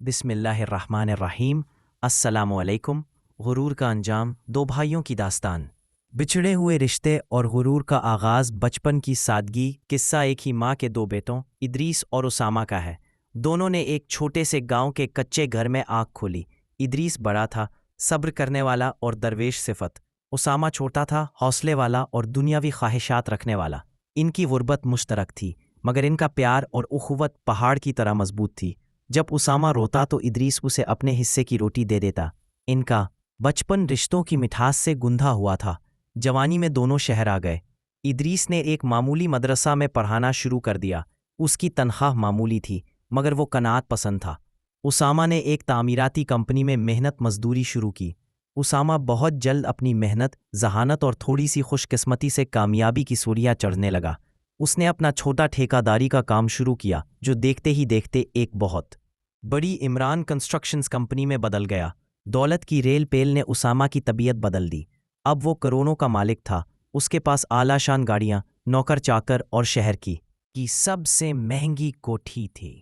बिस्मिल्लाहिर्रहमानिर्रहीम। अस्सलामु अलैकुम। गुरूर का अंजाम, दो भाइयों की दास्तान। बिछड़े हुए रिश्ते और गुरूर का आगाज़ बचपन की सादगी। किस्सा एक ही माँ के दो बेटों इदरीस और उसामा का है। दोनों ने एक छोटे से गांव के कच्चे घर में आँख खोली। इदरीस बड़ा था, सब्र करने वाला और दरवेश सिफत। उसामा छोटा था, हौसले वाला और दुनियावी ख्वाहिशात रखने वाला। इनकी गुर्बत मुश्तरक थी, मगर इनका प्यार और उखुवत पहाड़ की तरह मजबूत थी। जब उसामा रोता तो इदरीस उसे अपने हिस्से की रोटी दे देता। इनका बचपन रिश्तों की मिठास से गुंधा हुआ था। जवानी में दोनों शहर आ गए। इदरीस ने एक मामूली मदरसा में पढ़ाना शुरू कर दिया। उसकी तनख्वाह मामूली थी, मगर वो कनात पसंद था। उसामा ने एक तामीराती कंपनी में मेहनत मजदूरी शुरू की। उसामा बहुत जल्द अपनी मेहनत, जहानत और थोड़ी सी खुशकिस्मती से कामयाबी की सूरियां चढ़ने लगा। उसने अपना छोटा ठेकादारी का काम शुरू किया, जो देखते ही देखते एक बहुत बड़ी इमरान कंस्ट्रक्शंस कंपनी में बदल गया। दौलत की रेल पेल ने उसामा की तबीयत बदल दी। अब वो करोड़ों का मालिक था। उसके पास आलाशान गाड़ियां, नौकर चाकर और शहर की सबसे महंगी कोठी थी।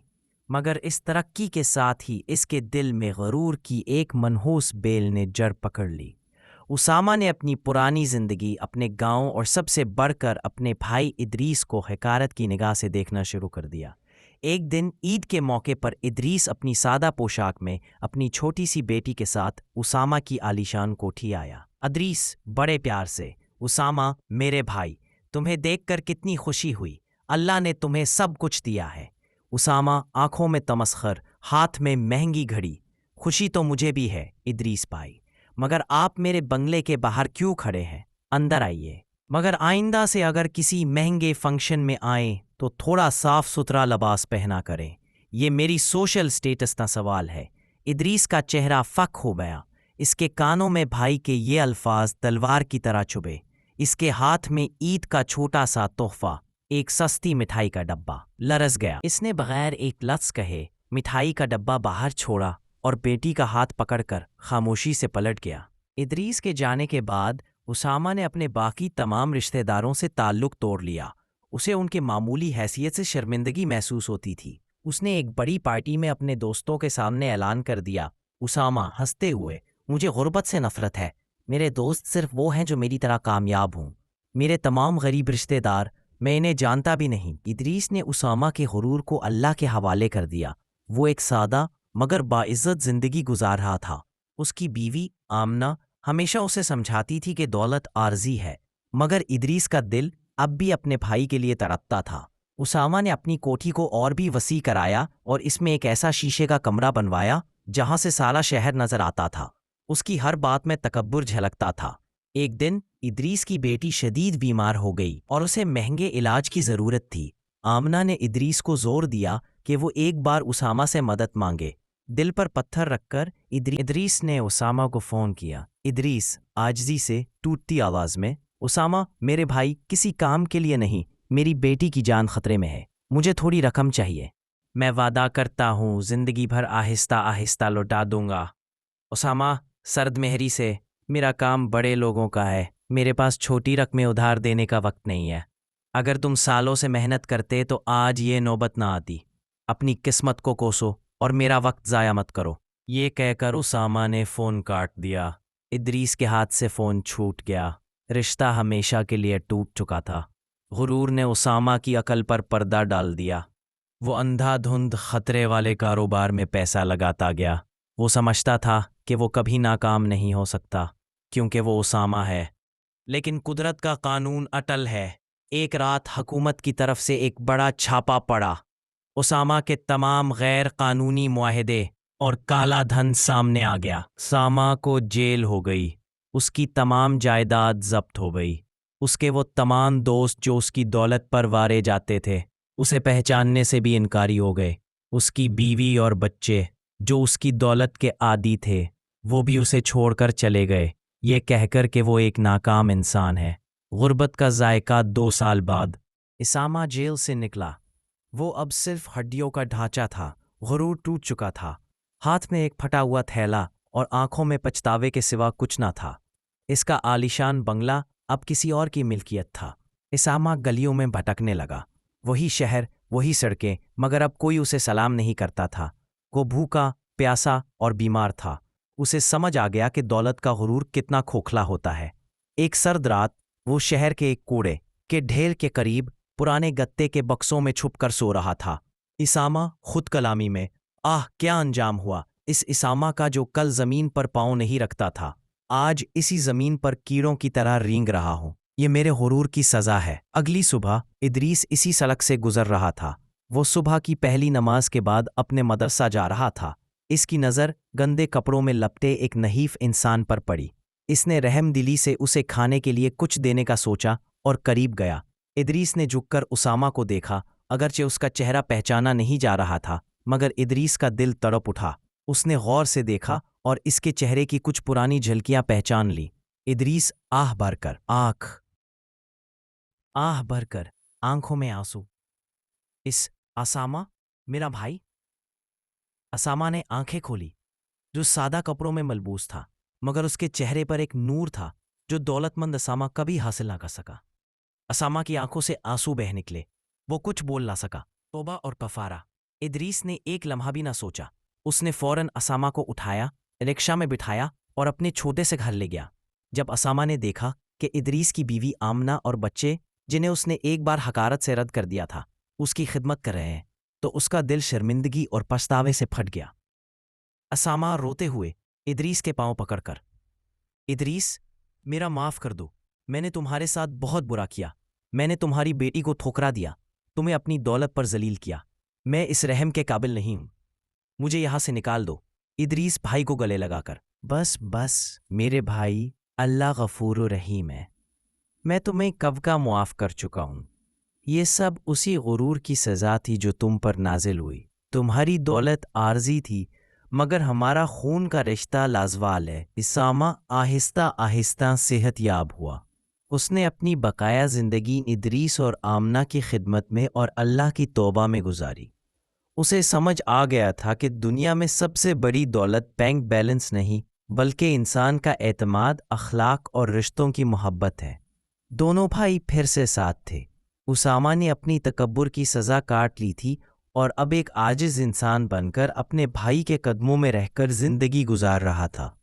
मगर इस तरक्की के साथ ही इसके दिल में गरूर की एक मनहूस बेल ने जड़ पकड़ ली। उसामा ने अपनी पुरानी जिंदगी, अपने गांव और सबसे बढ़कर अपने भाई इदरीस को हकारत की निगाह से देखना शुरू कर दिया। एक दिन ईद के मौके पर इदरीस अपनी सादा पोशाक में अपनी छोटी सी बेटी के साथ उसामा की आलीशान कोठी आया। इदरीस बड़े प्यार से, उसामा मेरे भाई, तुम्हें देखकर कितनी खुशी हुई। अल्लाह ने तुम्हें सब कुछ दिया है। उसामा आंखों में तमस्खर, हाथ में महंगी घड़ी। खुशी तो मुझे भी है इदरीस भाई, मगर आप मेरे बंगले के बाहर क्यों खड़े हैं? अंदर आइए। मगर आइंदा से अगर किसी महंगे फंक्शन में आए तो थोड़ा साफ सुथरा लिबास पहना करें। ये मेरी सोशल स्टेटस का सवाल है। इदरीस का चेहरा फक हो गया। इसके कानों में भाई के ये अल्फाज तलवार की तरह चुभे। इसके हाथ में ईद का छोटा सा तोहफा, एक सस्ती मिठाई का डब्बा, लरस गया। इसने बगैर एक लफ्ज़ कहे मिठाई का डब्बा बाहर छोड़ा और बेटी का हाथ पकड़कर खामोशी से पलट गया। इदरीस के जाने के बाद उसामा ने अपने बाकी तमाम रिश्तेदारों से ताल्लुक़ तोड़ लिया। उसे उनके मामूली हैसियत से शर्मिंदगी महसूस होती थी। उसने एक बड़ी पार्टी में अपने दोस्तों के सामने ऐलान कर दिया, उसामा हंसते हुए, मुझे गुर्बत से नफरत है। मेरे दोस्त सिर्फ वो हैं जो मेरी तरह कामयाब हों। मेरे तमाम गरीब रिश्तेदार, मैं इन्हें जानता भी नहीं। इदरीस ने उसामा के गुरूर को अल्लाह के हवाले कर दिया। वो एक सादा मगर बाइज्जत जिंदगी गुजार रहा था। उसकी बीवी आमना हमेशा उसे समझाती थी कि दौलत आर्जी है, मगर इदरीस का दिल अब भी अपने भाई के लिए तड़पता था। उसामा ने अपनी कोठी को और भी वसी कराया और इसमें एक ऐसा शीशे का कमरा बनवाया जहां से सारा शहर नजर आता था। उसकी हर बात में तकब्बुर झलकता था। एक दिन इदरीस की बेटी शदीद बीमार हो गई और उसे महंगे इलाज की जरूरत थी। आमना ने इदरीस को जोर दिया कि वो एक बार उसामा से मदद मांगे। दिल पर पत्थर रखकर इदरीस ने उसामा को फ़ोन किया। इदरीस आजिज़ी से टूटती आवाज़ में, उसामा मेरे भाई, किसी काम के लिए नहीं, मेरी बेटी की जान खतरे में है। मुझे थोड़ी रकम चाहिए। मैं वादा करता हूँ ज़िंदगी भर आहिस्ता आहिस्ता लौटा दूंगा। उसामा सर्द मेहरी से, मेरा काम बड़े लोगों का है, मेरे पास छोटी रकमें उधार देने का वक्त नहीं है। अगर तुम सालों से मेहनत करते तो आज ये नौबत ना आती। अपनी किस्मत को कोसो और मेरा वक्त ज़ाया मत करो। ये कहकर उसामा ने फ़ोन काट दिया। इदरीस के हाथ से फ़ोन छूट गया। रिश्ता हमेशा के लिए टूट चुका था। गुरूर ने उसामा की अकल पर पर्दा डाल दिया। वो अंधाधुंध खतरे वाले कारोबार में पैसा लगाता गया। वो समझता था कि वो कभी नाकाम नहीं हो सकता, क्योंकि वो उसामा है। लेकिन कुदरत का कानून अटल है। एक रात हुकूमत की तरफ से एक बड़ा छापा पड़ा। उसामा के तमाम गैर कानूनी मुआहदे और काला धन सामने आ गया। उसामा को जेल हो गई। उसकी तमाम जायदाद जब्त हो गई। उसके वो तमाम दोस्त जो उसकी दौलत पर वारे जाते थे, उसे पहचानने से भी इनकारी हो गए। उसकी बीवी और बच्चे जो उसकी दौलत के आदी थे, वो भी उसे छोड़कर चले गए, ये कहकर कि वो एक नाकाम इंसान है। गुर्बत का जायका 2 साल बाद उसामा जेल से निकला। वो अब सिर्फ हड्डियों का ढांचा था। गुरूर टूट चुका था। हाथ में एक फटा हुआ थैला और आंखों में पछतावे के सिवा कुछ ना था। इसका आलीशान बंगला अब किसी और की मिल्कियत था। उसामा गलियों में भटकने लगा। वही शहर, वही सड़कें, मगर अब कोई उसे सलाम नहीं करता था। वो भूखा, प्यासा और बीमार था। उसे समझ आ गया कि दौलत का गुरूर कितना खोखला होता है। एक सर्द रात वो शहर के एक कूड़े के ढेर के करीब पुराने गत्ते के बक्सों में छुपकर सो रहा था। इसामा खुद कलामी में, आह क्या अंजाम हुआ इस इसामा का जो कल जमीन पर पाँव नहीं रखता था, आज इसी जमीन पर कीड़ों की तरह रेंग रहा हूं। ये मेरे गुरूर की सजा है। अगली सुबह इदरीस इसी सड़क से गुजर रहा था। वो सुबह की पहली नमाज के बाद अपने मदरसा जा रहा था। इसकी नज़र गंदे कपड़ों में लपटे एक नहीफ इंसान पर पड़ी। इसने रहमदिली से उसे खाने के लिए कुछ देने का सोचा और करीब गया। इदरीस ने झुककर उसामा को देखा। अगरचे उसका चेहरा पहचाना नहीं जा रहा था, मगर इदरीस का दिल तड़प उठा। उसने गौर से देखा और इसके चेहरे की कुछ पुरानी झलकियां पहचान ली। इदरीस आह भरकर आंखों में आंसू, इस असामा मेरा भाई? असामा ने आंखें खोली, जो सादा कपड़ों में मलबूस था, मगर उसके चेहरे पर एक नूर था जो दौलतमंद असामा कभी हासिल ना कर सका। असामा की आंखों से आंसू बह निकले। वो कुछ बोल ना सका। तौबा और कफारा। इदरीस ने एक लम्हा भी ना सोचा। उसने फौरन असामा को उठाया, रिक्शा में बिठाया और अपने छोटे से घर ले गया। जब असामा ने देखा कि इदरीस की बीवी आमना और बच्चे, जिन्हें उसने एक बार हकारत से रद्द कर दिया था, उसकी खिदमत कर रहे हैं, तो उसका दिल शर्मिंदगी और पछतावे से फट गया। असामा रोते हुए इदरीस के पांव पकड़कर, इदरीस मेरा माफ़ कर दो, मैंने तुम्हारे साथ बहुत बुरा किया। मैंने तुम्हारी बेटी को ठुकरा दिया, तुम्हें अपनी दौलत पर जलील किया। मैं इस रहम के काबिल नहीं हूं, मुझे यहां से निकाल दो। इदरीस भाई को गले लगाकर, बस मेरे भाई, अल्लाह गफूर रहीम है। मैं तुम्हें कब का मुआफ़ कर चुका हूं। ये सब उसी गुरूर की सज़ा थी जो तुम पर नाजिल हुई। तुम्हारी दौलत आर्जी थी, मगर हमारा खून का रिश्ता लाजवाल है। इसामा आहिस्ता आहिस्ता सेहतयाब हुआ। उसने अपनी बकाया ज़िंदगी इदरीस और आमना की खिदमत में और अल्लाह की तौबा में गुजारी। उसे समझ आ गया था कि दुनिया में सबसे बड़ी दौलत बैंक बैलेंस नहीं, बल्कि इंसान का एतमाद, अखलाक और रिश्तों की मोहब्बत है। दोनों भाई फिर से साथ थे। उसामा ने अपनी तकब्बुर की सज़ा काट ली थी और अब एक आजिज़ इंसान बनकर अपने भाई के कदमों में रहकर ज़िंदगी गुजार रहा था।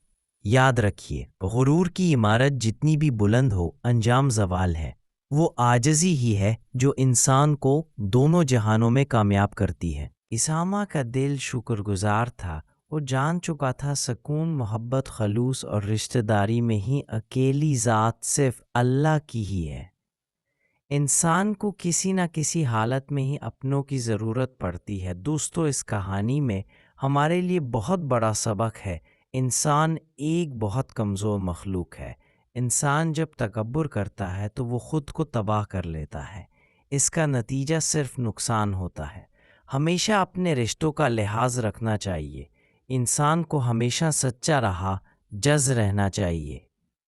याद रखिए, गुरूर की इमारत जितनी भी बुलंद हो, अंजाम ज़वाल है। वो आजिज़ी ही है जो इंसान को दोनों जहानों में कामयाब करती है। इसामा का दिल शुक्रगुजार था। वो जान चुका था सुकून, मोहब्बत, खलूस और रिश्तेदारी में ही अकेली ज़ात सिर्फ अल्लाह की ही है। इंसान को किसी न किसी हालत में ही अपनों की ज़रूरत पड़ती है। दोस्तों, इस कहानी में हमारे लिए बहुत बड़ा सबक है। इंसान एक बहुत कमज़ोर मखलूक है। इंसान जब तकब्बुर करता है तो वो ख़ुद को तबाह कर लेता है। इसका नतीजा सिर्फ नुकसान होता है। हमेशा अपने रिश्तों का लिहाज रखना चाहिए। इंसान को हमेशा सच्चा रहा जज़ रहना चाहिए।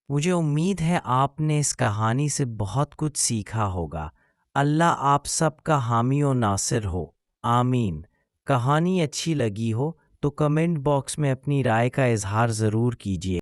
मुझे उम्मीद है आपने इस कहानी से बहुत कुछ सीखा होगा। अल्लाह आप सबका हामी और नासिर हो, आमीन। कहानी अच्छी लगी हो तो कमेंट बॉक्स में अपनी राय का इजहार ज़रूर कीजिए।